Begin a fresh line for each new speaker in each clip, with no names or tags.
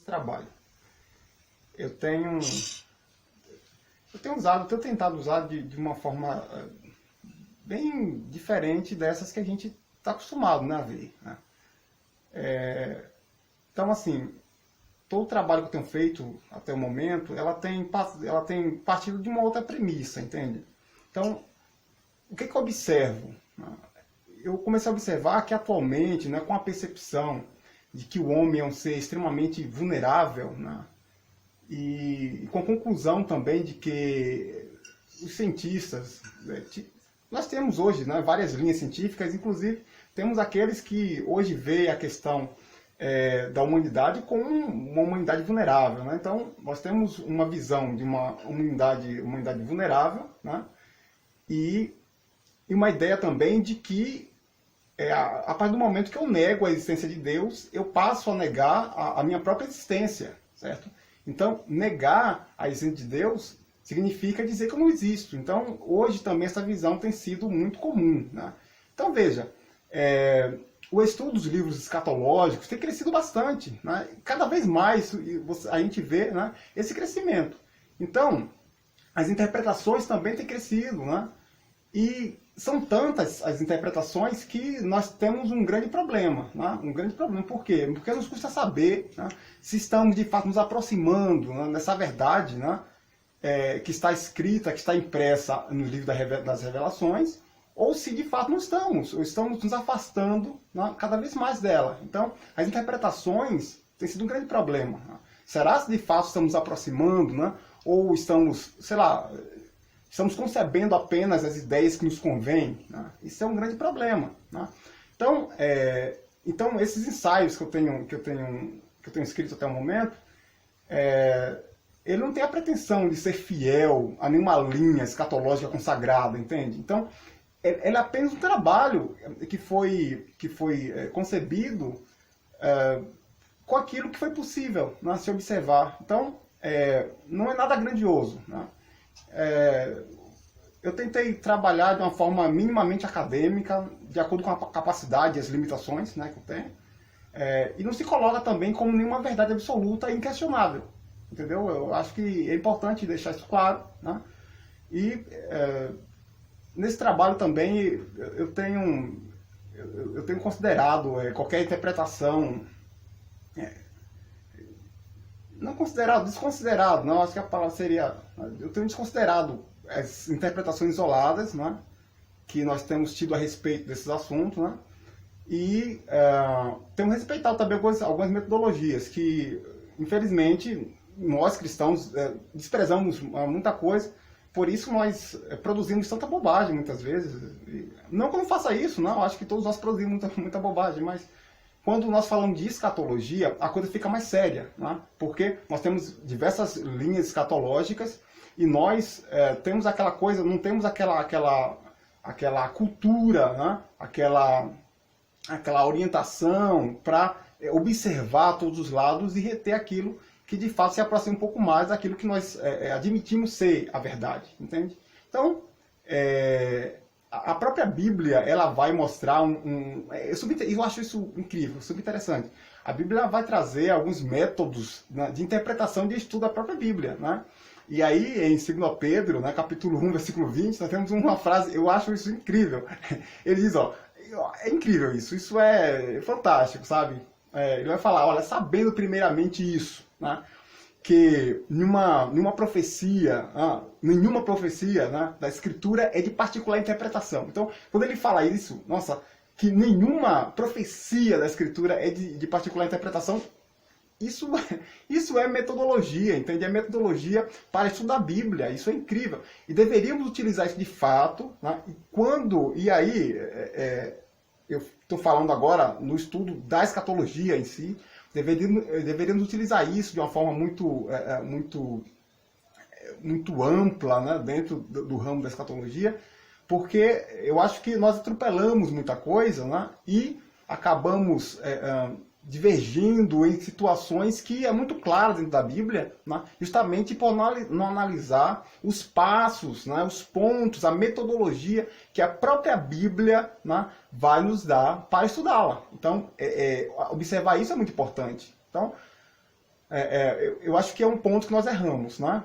trabalho. Eu tenho tenho tentado usar de uma forma bem diferente dessas que a gente está acostumado, né, a ver, né? Então, assim, todo o trabalho que eu tenho feito até o momento, ela tem partido de uma outra premissa, entende? Então, o que eu observo? Eu comecei a observar que atualmente, né, com a percepção de que o homem é um ser extremamente vulnerável, né, e com a conclusão também de que os cientistas, né, nós temos hoje, né, várias linhas científicas, inclusive temos aqueles que hoje veem a questão da humanidade como uma humanidade vulnerável, né? Então, nós temos uma visão de uma humanidade vulnerável, né? E uma ideia também de que, a partir do momento que eu nego a existência de Deus, eu passo a negar a minha própria existência, certo? Então, negar a existência de Deus significa dizer que eu não existo. Então, hoje também essa visão tem sido muito comum, né? Então, veja, o estudo dos livros escatológicos tem crescido bastante, né? Cada vez mais a gente vê, né, esse crescimento. Então, as interpretações também têm crescido, né? E são tantas as interpretações que nós temos um grande problema, né? Um grande problema. Por quê? Porque nos custa saber, né, se estamos de fato nos aproximando, né, dessa verdade, né, que está escrita, que está impressa nos livros das revelações, ou se de fato não estamos, ou estamos nos afastando, né, cada vez mais dela. Então, as interpretações têm sido um grande problema, né? Será que de fato estamos nos aproximando, né, ou estamos, sei lá, estamos concebendo apenas as ideias que nos convêm, né? Isso é um grande problema, né? Então, esses ensaios que eu tenho escrito até o momento, ele não tem a pretensão de ser fiel a nenhuma linha escatológica consagrada, entende? Então, ele é apenas um trabalho que foi concebido com aquilo que foi possível, né, se observar. Então, não é nada grandioso, né? Eu tentei trabalhar de uma forma minimamente acadêmica, de acordo com a capacidade e as limitações, né, que eu tenho. E não se coloca também como nenhuma verdade absoluta e inquestionável. Entendeu? Eu acho que é importante deixar isso claro, né? E nesse trabalho também eu tenho considerado qualquer interpretação, não considerado, desconsiderado, não, acho que a palavra seria, eu tenho desconsiderado as interpretações isoladas, né, que nós temos tido a respeito desses assuntos, né, e temos respeitado também algumas metodologias que, infelizmente, nós cristãos desprezamos muita coisa. Por isso nós produzimos tanta bobagem muitas vezes. Não que eu não faça isso, não. Eu acho que todos nós produzimos muita bobagem, mas quando nós falamos de escatologia, a coisa fica mais séria, né? Porque nós temos diversas linhas escatológicas e nós temos aquela coisa, não temos aquela cultura, né? aquela orientação para observar todos os lados e reter aquilo que de fato se aproxima um pouco mais daquilo que nós admitimos ser a verdade, entende? Então, a própria Bíblia, ela vai mostrar eu acho isso incrível, subinteressante. A Bíblia vai trazer alguns métodos, né, de interpretação de estudo da própria Bíblia, né? E aí, em 2 Pedro, né, capítulo 1, versículo 20, nós temos uma frase, eu acho isso incrível. Ele diz, é incrível isso é fantástico, sabe? Ele vai falar, olha, sabendo primeiramente isso, né, que nenhuma profecia, nenhuma profecia, né, da Escritura é de particular interpretação. Então, quando ele fala isso, nossa, que nenhuma profecia da Escritura é de particular interpretação, isso é metodologia, entende? É metodologia para estudar a Bíblia, isso é incrível. E deveríamos utilizar isso de fato, né, e aí, eu estou falando agora no estudo da escatologia em si, deveríamos utilizar isso de uma forma muito ampla, né, dentro do ramo da escatologia, porque eu acho que nós atropelamos muita coisa, né, e acabamos divergindo em situações que é muito claro dentro da Bíblia, né, justamente por não analisar os passos, né, os pontos, a metodologia que a própria Bíblia, né, vai nos dar para estudá-la. Então, observar isso é muito importante. Então, eu acho que é um ponto que nós erramos, né?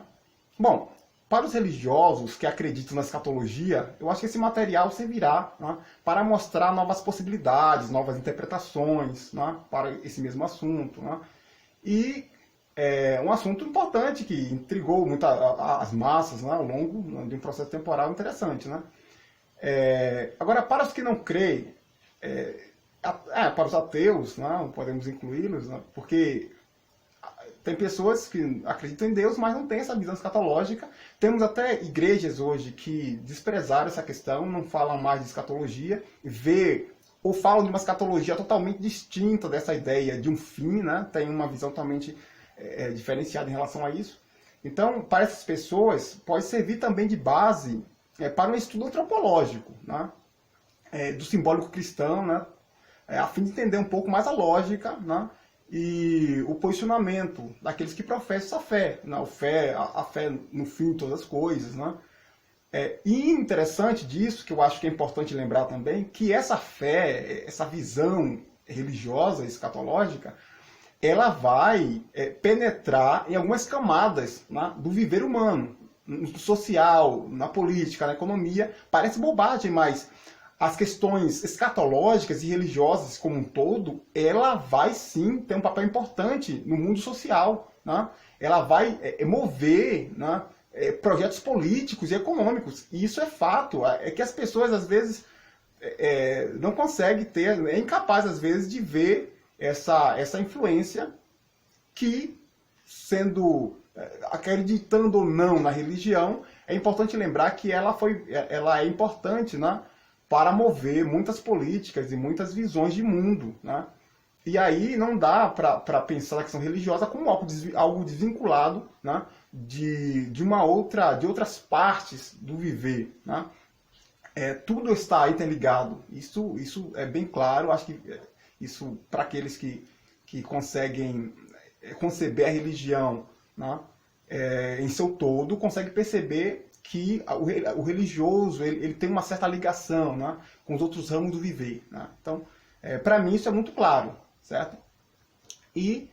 Bom, para os religiosos que acreditam na escatologia, eu acho que esse material servirá, né, para mostrar novas possibilidades, novas interpretações, né, para esse mesmo assunto. Né? E é um assunto importante que intrigou muito as massas, né, ao longo, né, de um processo temporal interessante. Né? Agora, para os que não creem, para os ateus, né, podemos incluí-los, né, porque tem pessoas que acreditam em Deus, mas não têm essa visão escatológica. Temos até igrejas hoje que desprezaram essa questão, não falam mais de escatologia, ou falam de uma escatologia totalmente distinta dessa ideia de um fim, né? Tem uma visão totalmente diferenciada em relação a isso. Então, para essas pessoas, pode servir também de base para um estudo antropológico, né? Do simbólico cristão, né? A fim de entender um pouco mais a lógica, né? E o posicionamento daqueles que professam essa fé, né? A fé no fim de todas as coisas. Né? E interessante disso, que eu acho que é importante lembrar também, que essa fé, essa visão religiosa, escatológica, ela vai penetrar em algumas camadas, né, do viver humano, no social, na política, na economia. Parece bobagem, mas as questões escatológicas e religiosas como um todo, ela vai sim ter um papel importante no mundo social. Né? Ela vai mover, né, projetos políticos e econômicos. E isso é fato. É que as pessoas, às vezes, não conseguem ter, é incapaz, às vezes, de ver essa influência que, sendo, acreditando ou não na religião, é importante lembrar que ela é importante, né, para mover muitas políticas e muitas visões de mundo. Né? E aí não dá para pensar na questão religiosa como algo desvinculado, né, de outras partes do viver. Né? Tudo está interligado. Isso é bem claro. Acho que isso, para aqueles que conseguem conceber a religião, né, em seu todo, consegue perceber que o religioso ele tem uma certa ligação, né, com os outros ramos do viver. Né? Então, para mim isso é muito claro, certo? E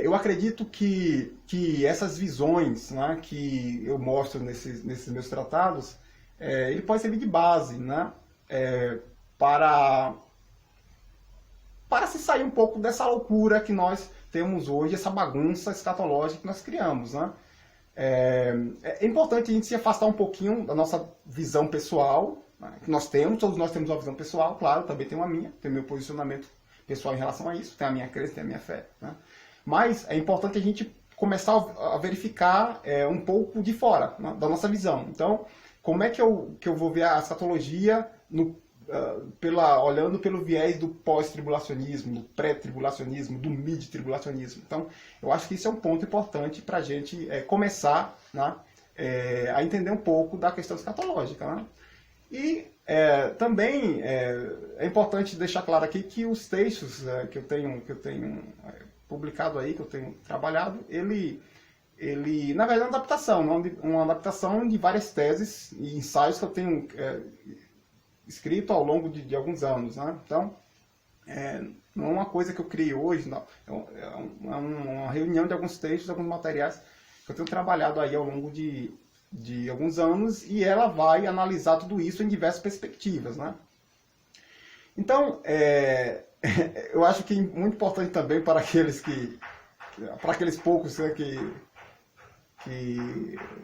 eu acredito que essas visões, né, que eu mostro nesses meus tratados, ele pode servir de base, né, para se sair um pouco dessa loucura que nós temos hoje, essa bagunça escatológica que nós criamos. Né? É importante a gente se afastar um pouquinho da nossa visão pessoal, né, que nós temos, todos nós temos uma visão pessoal, claro, também tenho a minha, tenho meu posicionamento pessoal em relação a isso, tenho a minha crença, tenho a minha fé. Né? Mas é importante a gente começar a verificar um pouco de fora, né, da nossa visão. Então, como é que eu vou ver a escatologia olhando pelo viés do pós-tribulacionismo, do pré-tribulacionismo, do mid-tribulacionismo. Então, eu acho que isso é um ponto importante para a gente começar, né, a entender um pouco da questão escatológica. Né? E também é importante deixar claro aqui que os textos que eu tenho publicado aí, que eu tenho trabalhado, ele na verdade é uma adaptação, uma adaptação de várias teses e ensaios que eu tenho escrito ao longo de alguns anos. Né? Então, não é uma coisa que eu criei hoje, não. É uma reunião de alguns textos, alguns materiais que eu tenho trabalhado aí ao longo de alguns anos, e ela vai analisar tudo isso em diversas perspectivas. Né? Então, eu acho que é muito importante também para aqueles poucos, né, que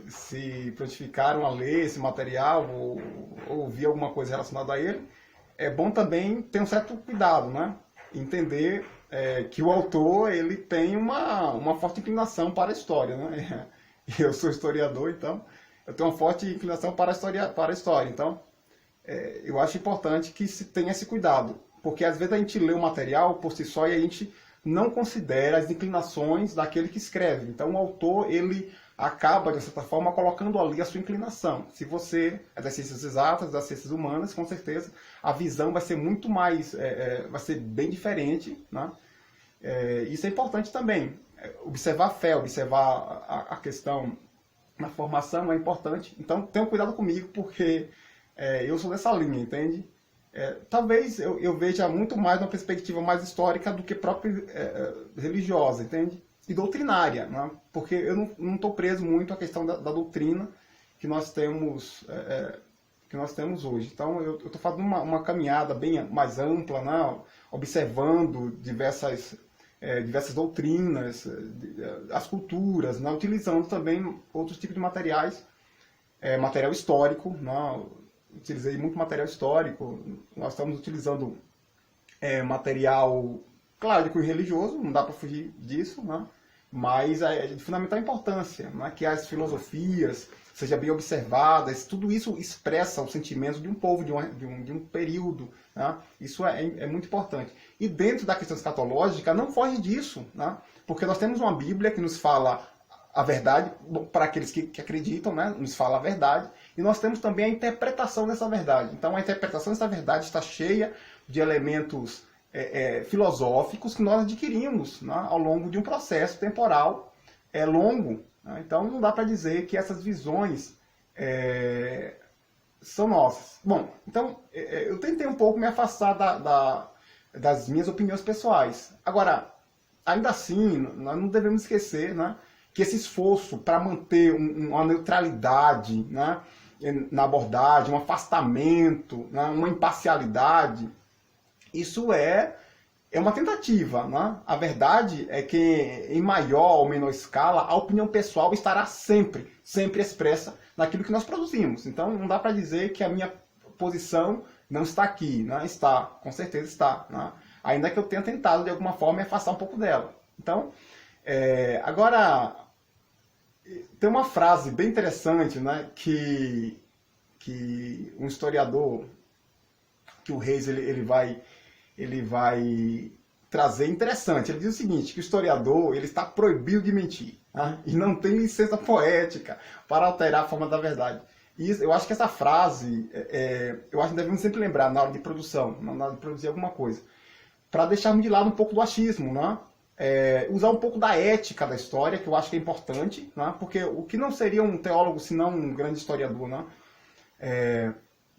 se prontificaram a ler esse material ou ouvir alguma coisa relacionada a ele, é bom também ter um certo cuidado, né? Entender que o autor ele tem uma forte inclinação para a história. Né? Eu sou historiador, então eu tenho uma forte inclinação para a história. Então, eu acho importante que se tenha esse cuidado, porque às vezes a gente lê o material por si só e a gente não considera as inclinações daquele que escreve. Então, o autor ele acaba, de certa forma, colocando ali a sua inclinação. Se você é das ciências exatas, das ciências humanas, com certeza a visão vai ser muito mais, vai ser bem diferente. Né? Isso é importante também. Observar a fé, observar a questão na formação é importante. Então, tenham cuidado comigo, porque eu sou dessa linha, entende? Talvez eu veja muito mais uma perspectiva mais histórica do que própria religiosa, entende? e doutrinária, né? Porque eu não estou preso muito à questão da doutrina que nós temos hoje. Então, eu estou fazendo uma caminhada bem mais ampla, né? Observando diversas doutrinas, as culturas, né? Utilizando também outros tipos de materiais, material histórico, né? Utilizei muito material histórico, nós estamos utilizando material, claro, de cunho religioso, não dá para fugir disso, né? Mas é de fundamental importância, né? Que as filosofias sejam bem observadas, tudo isso expressa os sentimentos de um povo, de um período, né? Isso é muito importante. E dentro da questão escatológica, não foge disso, né? Porque nós temos uma Bíblia que nos fala a verdade, para aqueles que acreditam, né? Nos fala a verdade, e nós temos também a interpretação dessa verdade. Então, a interpretação dessa verdade está cheia de elementos filosóficos que nós adquirimos, né? Ao longo de um processo temporal longo. Né? Então, não dá para dizer que essas visões são nossas. Bom, então, eu tentei um pouco me afastar das minhas opiniões pessoais. Agora, ainda assim, nós não devemos esquecer, né, que esse esforço para manter uma neutralidade, né, na abordagem, um afastamento, né, uma imparcialidade, isso é uma tentativa. Né? A verdade é que, em maior ou menor escala, a opinião pessoal estará sempre expressa naquilo que nós produzimos. Então, não dá para dizer que a minha posição não está aqui. Né? Está, com certeza está. Né? Ainda que eu tenha tentado, de alguma forma, me afastar um pouco dela. Então, agora, tem uma frase bem interessante, né, que um historiador, que o Reis ele vai trazer interessante. Ele diz o seguinte, que o historiador ele está proibido de mentir, né? E não tem licença poética para alterar a forma da verdade. E eu acho que essa frase, eu acho que devemos sempre lembrar na hora de produção, na hora de produzir alguma coisa, para deixarmos de lado um pouco do achismo, né? Usar um pouco da ética da história, que eu acho que é importante, né? Porque o que não seria um teólogo se não um grande historiador, né?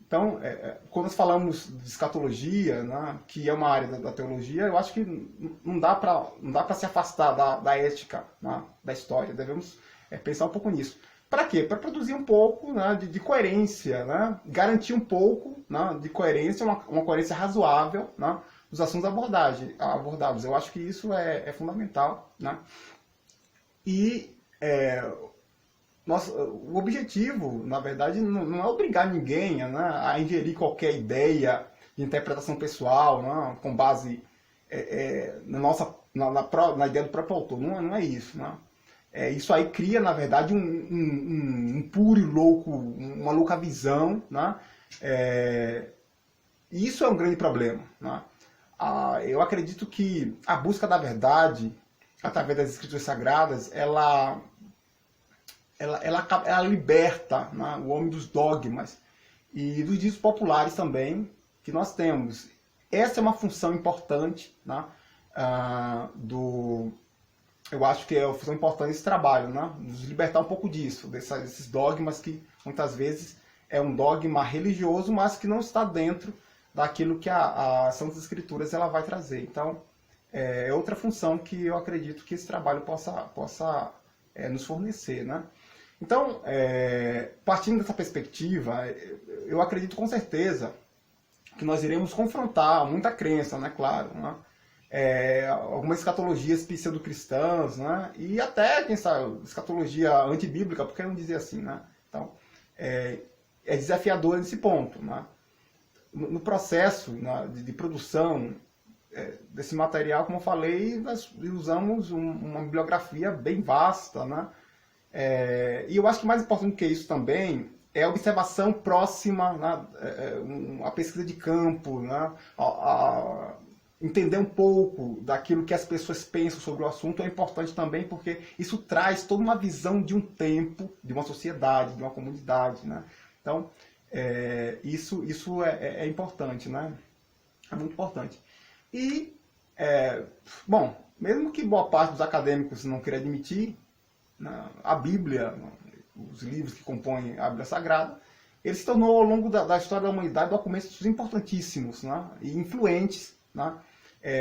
Então, quando nós falamos de escatologia, né, que é uma área da teologia, eu acho que não dá para se afastar da ética, né, da história. Devemos pensar um pouco nisso. Para quê? Para produzir um pouco, né, de coerência, né, garantir um pouco, né, de coerência, uma coerência razoável, né, dos assuntos abordados. Eu acho que isso é fundamental. Né? E o objetivo, na verdade, não é obrigar ninguém, né, a ingerir qualquer ideia de interpretação pessoal, né, com base na ideia do próprio autor. Não é isso. Né? Isso aí cria, na verdade, um puro e louco, uma louca visão. Né? E isso é um grande problema. Né? Eu acredito que a busca da verdade, através das escrituras sagradas, ela liberta, né, o homem dos dogmas e dos ditos populares também que nós temos. Essa é uma função importante, né, eu acho que é uma função importante desse trabalho, né, nos libertar um pouco disso, desses dogmas que muitas vezes é um dogma religioso, mas que não está dentro daquilo que a Santas Escrituras ela vai trazer. Então, é outra função que eu acredito que esse trabalho possa nos fornecer, né? Então, partindo dessa perspectiva, eu acredito com certeza que nós iremos confrontar muita crença, né, claro, né? Algumas escatologias pseudo-cristãs, né? E até, quem sabe, escatologia antibíblica, por que não dizer assim, né? Então, é desafiador nesse ponto, né? No processo, né, de produção desse material, como eu falei, nós usamos uma bibliografia bem vasta, né? E eu acho que mais importante do que isso também é a observação próxima, né? A pesquisa de campo, né? Entender um pouco daquilo que as pessoas pensam sobre o assunto é importante também, porque isso traz toda uma visão de um tempo, de uma sociedade, de uma comunidade. Né? Então, isso é importante, né? É muito importante. E, bom, mesmo que boa parte dos acadêmicos não queira admitir, a Bíblia, os livros que compõem a Bíblia Sagrada, ele se tornou, ao longo da história da humanidade, documentos importantíssimos, né, e influentes, né,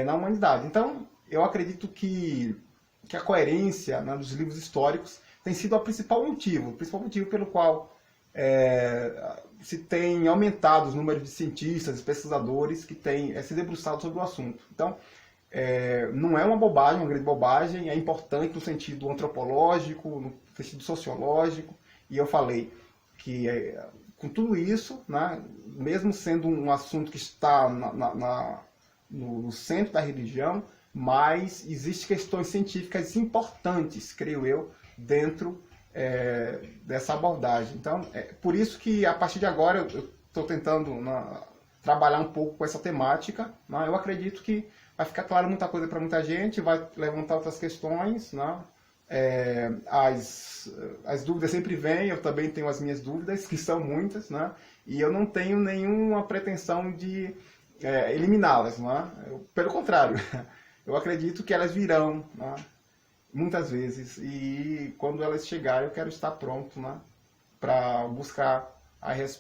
na humanidade. Então, eu acredito que que a coerência, né, dos livros históricos tem sido o principal motivo pelo qual se tem aumentado os números de cientistas e pesquisadores que têm se debruçado sobre o assunto. Então, não é uma bobagem, uma grande bobagem, é importante no sentido antropológico, no sentido sociológico, e eu falei que com tudo isso, né, mesmo sendo um assunto que está no centro da religião, mas existem questões científicas importantes, creio eu, dentro dessa abordagem. Então, por isso que a partir de agora eu estou tentando trabalhar um pouco com essa temática. Né? Eu acredito que vai ficar claro muita coisa para muita gente, vai levantar outras questões. Né? As dúvidas sempre vêm, eu também tenho as minhas dúvidas, que são muitas, né? E eu não tenho nenhuma pretensão de eliminá-las. Né? Pelo contrário, eu acredito que elas virão, né? Muitas vezes, e quando elas chegarem eu quero estar pronto, né? Para buscar a resposta.